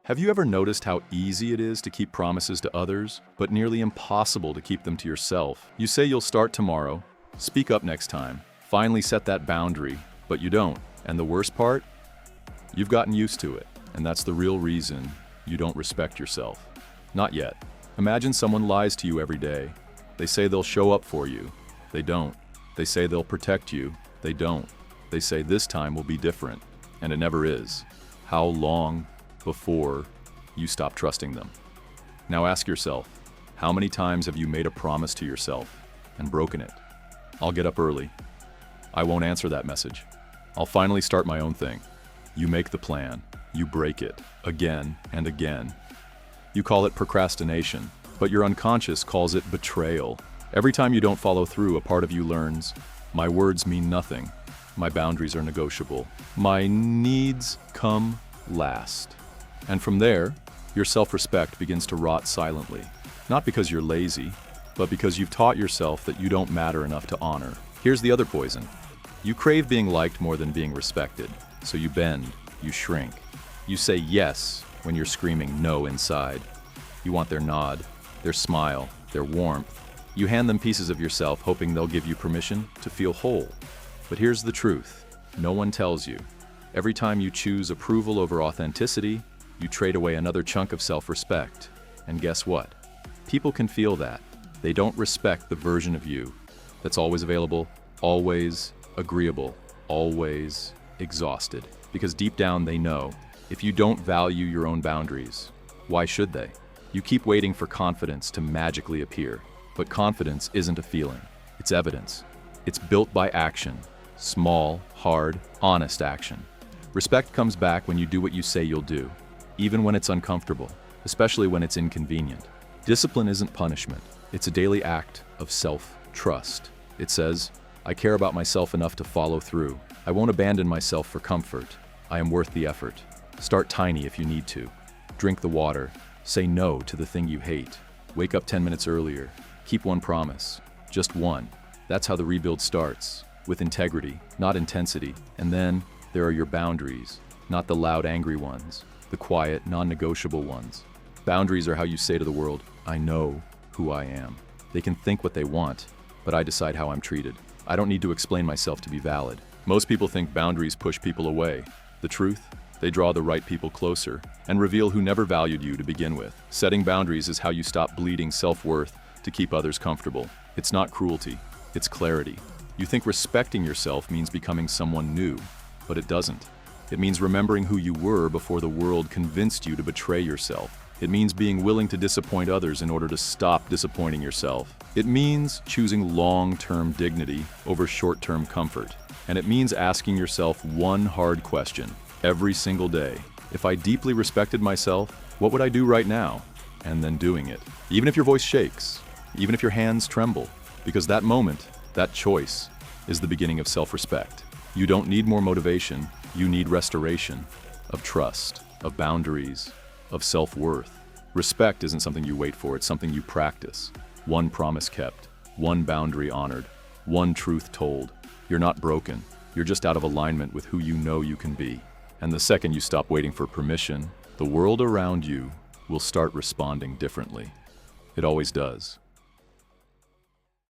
Have you ever noticed how easy it is to keep promises to others, but nearly impossible to keep them to yourself? You say you'll start tomorrow, speak up next time, finally set that boundary, but you don't. And the worst part? You've gotten used to it, and that's the real reason you don't respect yourself. Not yet. Imagine someone lies to you every day. They say they'll show up for you. They don't. They say they'll protect you. They don't. They say this time will be different, and it never is. How long before you stop trusting them? Now ask yourself, how many times have you made a promise to yourself and broken it? I'll get up early. I won't answer that message. I'll finally start my own thing. You make the plan. You break it again and again. You call it procrastination, but your unconscious calls it betrayal. Every time you don't follow through, a part of you learns, my words mean nothing. My boundaries are negotiable. My needs come last. And from there, your self-respect begins to rot silently. Not because you're lazy, but because you've taught yourself that you don't matter enough to honor. Here's the other poison. You crave being liked more than being respected. So you bend, you shrink. You say yes when you're screaming no inside. You want their nod, their smile, their warmth. You hand them pieces of yourself, hoping they'll give you permission to feel whole. But here's the truth. No one tells you. Every time you choose approval over authenticity, you trade away another chunk of self-respect. And guess what? People can feel that. They don't respect the version of you that's always available, always agreeable, always exhausted. Because deep down they know, if you don't value your own boundaries, why should they? You keep waiting for confidence to magically appear. But confidence isn't a feeling, it's evidence. It's built by action. Small, hard, honest action. Respect comes back when you do what you say you'll do, even when it's uncomfortable, especially when it's inconvenient. Discipline isn't punishment. It's a daily act of self-trust. It says, I care about myself enough to follow through. I won't abandon myself for comfort. I am worth the effort. Start tiny if you need to. Drink the water. Say no to the thing you hate. Wake up 10 minutes earlier. Keep one promise. Just one. That's how the rebuild starts. With integrity, not intensity. And then there are your boundaries, not the loud, angry ones. The quiet, non-negotiable ones. Boundaries are how you say to the world, I know who I am. They can think what they want, but I decide how I'm treated. I don't need to explain myself to be valid. Most people think boundaries push people away. The truth? They draw the right people closer and reveal who never valued you to begin with. Setting boundaries is how you stop bleeding self-worth to keep others comfortable. It's not cruelty, it's clarity. You think respecting yourself means becoming someone new, but it doesn't. It means remembering who you were before the world convinced you to betray yourself. It means being willing to disappoint others in order to stop disappointing yourself. It means choosing long-term dignity over short-term comfort. And it means asking yourself one hard question every single day. If I deeply respected myself, what would I do right now? And then doing it. Even if your voice shakes, even if your hands tremble, because that moment, that choice, is the beginning of self-respect. You don't need more motivation. You need restoration of trust, of boundaries, of self-worth. Respect isn't something you wait for, it's something you practice. One promise kept, one boundary honored, one truth told. You're not broken, you're just out of alignment with who you know you can be. And the second you stop waiting for permission, the world around you will start responding differently. It always does.